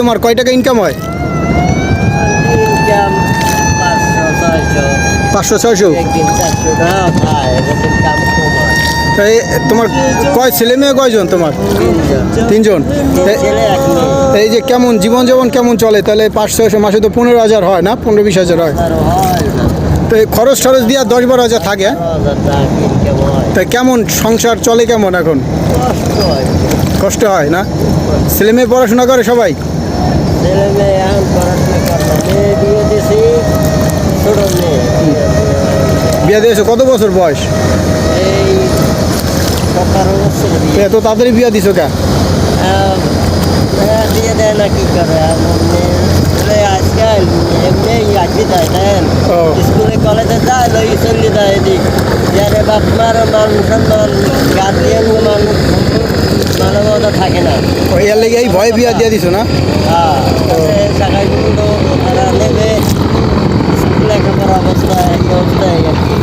তোমার কয় টাকা ইনকাম হয়? 500-600। তোমার কয় ছেলে মেয়ে কয়জন তোমার? 3জন। এই যে কেমন জীবনযাপন কেমন চলে তাহলে? 500-600 মাসে তো 15,000 হয় না? 15-20,000 হয়। তো এই খরচ টরচ দিয়া 10-12,000 থাকে। তাই কেমন সংসার চলে কেমন এখন? কষ্ট হয় না? ছেলে মেয়ে পড়াশোনা করে সবাই? বিয়ে দিয়েছো? কত বছর বয়স? এত তাড়াতাড়ি বিয়ে দিছো কে? দিয়ে দেয় না কি করে আজকাল এমনি আজকে যায় দেন স্কুলে কলেজে যায় লই চলে যায় এদিক যারে বাপ মার মান সম্মান গার্জিয়ান মানুষ মানবতা থাকে না। এর লেগে এই ভয় বিয়া দিয়ে দিছো না? হ্যাঁ টাকাগুলো তারা নেবে লেখাপড়া অবস্থায় এই অবস্থায় আর কি।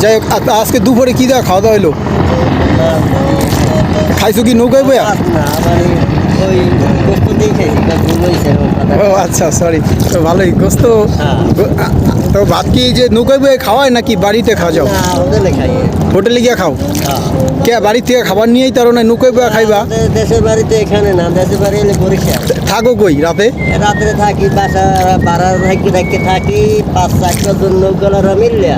যাই হোক, আজকে দুপুরে কী দেওয়া খাওয়া দাওয়া হলো? খাইছো কি নৌকায় বয়া? না মানে ওই গোস্ত দিয়ে খাইছি ঘুমাইছে। ও আচ্ছা, সরি। তো ভালোই গোস্ত। তো ভাত কি যে নৌকায় বয়ে খাওয়ায় নাকি বাড়িতে খাওয়া যাও? হোটেলে খাই। হোটেলে গিয়ে খাও? কে বাড়ি থেকে খাবার নিয়েই তার না নৌকায় বয়ে খাইবা? দেশের বাড়িতে এখানে না, দেশের বাড়ি এলে বরিশাল। থাকো কই রাতে? রাত্রে থাকি বাসা ভাড়া থাকি 5-4 জন নৌকালারা মিললে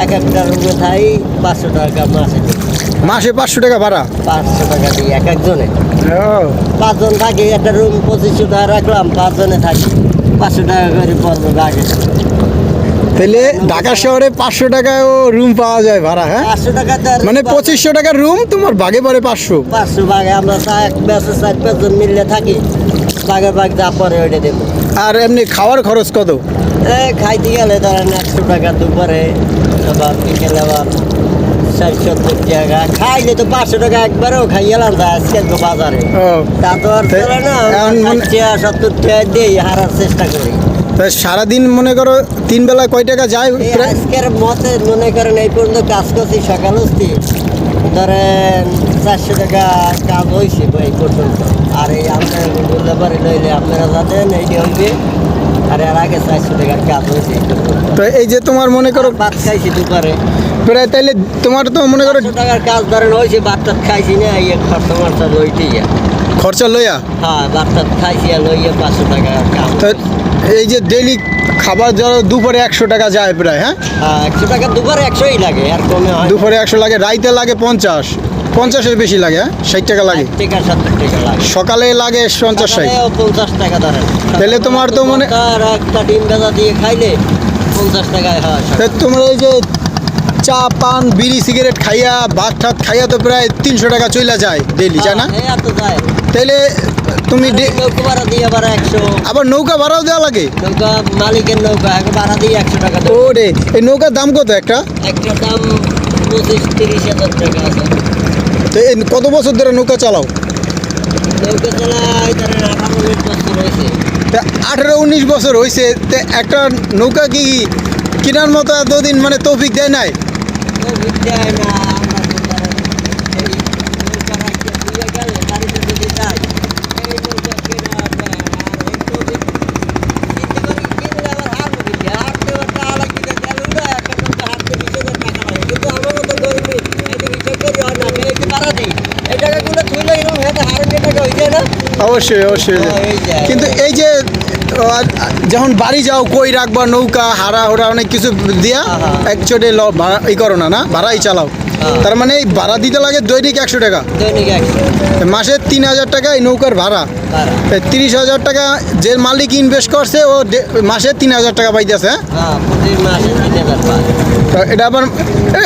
এক একটা রুমে থাই 500 টাকা মাসে। মাসে 500 টাকা ভাড়া? 500 টাকা দিই এক একজনে। 5 জন থাকি, একটা রুম 2500 টাকা রাখলাম, 5 জনে থাকি 500 টাকা করে পড়বে বাঘে। তাহলে ঢাকা শহরে 500 টাকায়ও রুম পাওয়া যায় ভাড়া? হ্যাঁ, 500 টাকা মানে 2500 টাকার রুম তোমার ভাগে পড়ে 500 ভাগে। আমরা 4-5 জন মিললে থাকি, ভাগে ভাগ যা পরে ওইটা দেবো। আর এমনি খাওয়ার খরচ কত? খাইতে গেলে ধরেন 100 টাকা দুপুরে, আবার বিকেলে আবার 60-70 টাকা। খাইলে তো 500 টাকা একবারেও খাই গেলাম আজকে বাজারে। তা তো আর চলে না, 60-70 টাকা দিয়ে হারার চেষ্টা করি। সারাদিন মনে করো 3 বেলা কয় টাকা যায়? আজকের মতে মনে করেন এই পর্যন্ত কাজ করছি, সকাল হচ্ছি ধরেন 400 টাকা কাজ হয়েছে এই পর্যন্ত। আর এই আপনার বলতে পারি লইলে আপনারা যাতেন এইটি হইবে। আর এর আগে 400 টাকার কাজ হয়েছে। তো এই যে তোমার মনে করো ভাত খাইছি দুপুরে প্রায়, তাইলে তোমার তো মনে করো টাকার কাজ ধরেন হয়েছে। ভাত টাত খাইছি না, এই খরচা মরচা লইতেই খরচা লইয়া। হ্যাঁ, ভাত টাত খাইছি আর লইয়া 500 টাকার কাজ। এই যে ডেইলি খাবার ধরো দুপুরে 100 টাকা যায় প্রায়। হ্যাঁ, 100 টাকা দুপুরে 100ই লাগে, আর কমে হয়। দুপুরে 100 লাগে, রাইতে লাগে 50-50-এর বেশি লাগে। হ্যাঁ, 60 টাকা লাগে। 70 টাকা লাগে। সকালে লাগে 50-60। 50 টাকা ধরেন। তাহলে তোমার তো মনে একটা ডিম ভাজা দিয়ে খাইলে 50 টাকায় হয়। তোমরা এই যে চা পান বিড়ি সিগারেট খাইয়া ভাত ঠাত খাইয়া তো প্রায় 300 টাকা চলে যায় ডেইলি, যায় না? তাইলে তুমি নৌকা ভাড়া দিয়ে আবার 100, আবার নৌকা ভাড়াও দেওয়া লাগে? নৌকা মালিকের নৌকা ভাড়া দিয়ে 100 টাকা। ও রে, এই নৌকার দাম কত? একটা দাম 25-30 হাজার টাকা আছে। তো কত বছর ধরে নৌকা চালাও? নৌকা চালাই ধরেন 18-19 বছর হয়েছে। 18-19 বছর হয়েছে। তো একটা নৌকা কি কেনার মতো এতদিন মানে তৌফিক দেয় নাই? তৌফিক দেয় না। অবশ্যই অবশ্যই। কিন্তু এই যে যখন বাড়ি যাও কই রাখবা নৌকা হারা ওরা অনেক কিছু দিয়া একচোটে ই করো না, না ভাড়াই চালাও। তার মানে এই ভাড়া দিতে লাগে দৈনিক 100 টাকা। মাসে 3000 টাকা এই নৌকার ভাড়া। 30,000 টাকা যে মালিক ইনভেস্ট করছে ও মাসে 3000 টাকা পাইতেছে। এটা আবার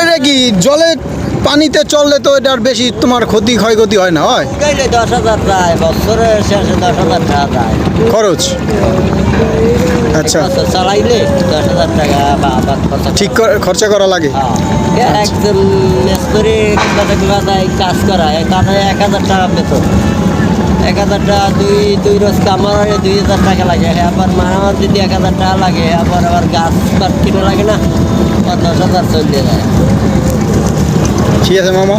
এটা কি জলে পানিতে চললে তো এটার বেশি তোমার ক্ষয়ক্ষতি হয় না? হয় 10,000 প্রায় বছরের শেষে 10,000 টাকা যায় খরচ। আচ্ছা, চালাইলে 10,000 টাকা বা আবার ঠিক খরচা করা লাগে। একজন মিস্ত্রি কাজ করায় তাহলে 1000 টাকা বেতন। 1000 টাকা দুই রোজ কামার 2000 টাকা লাগে। আবার মারামার যদি 1000 টাকা লাগে, আবার গাছ বাট কিনে লাগে না, 10,000 চলে যায়। ঠিক আছে মামা।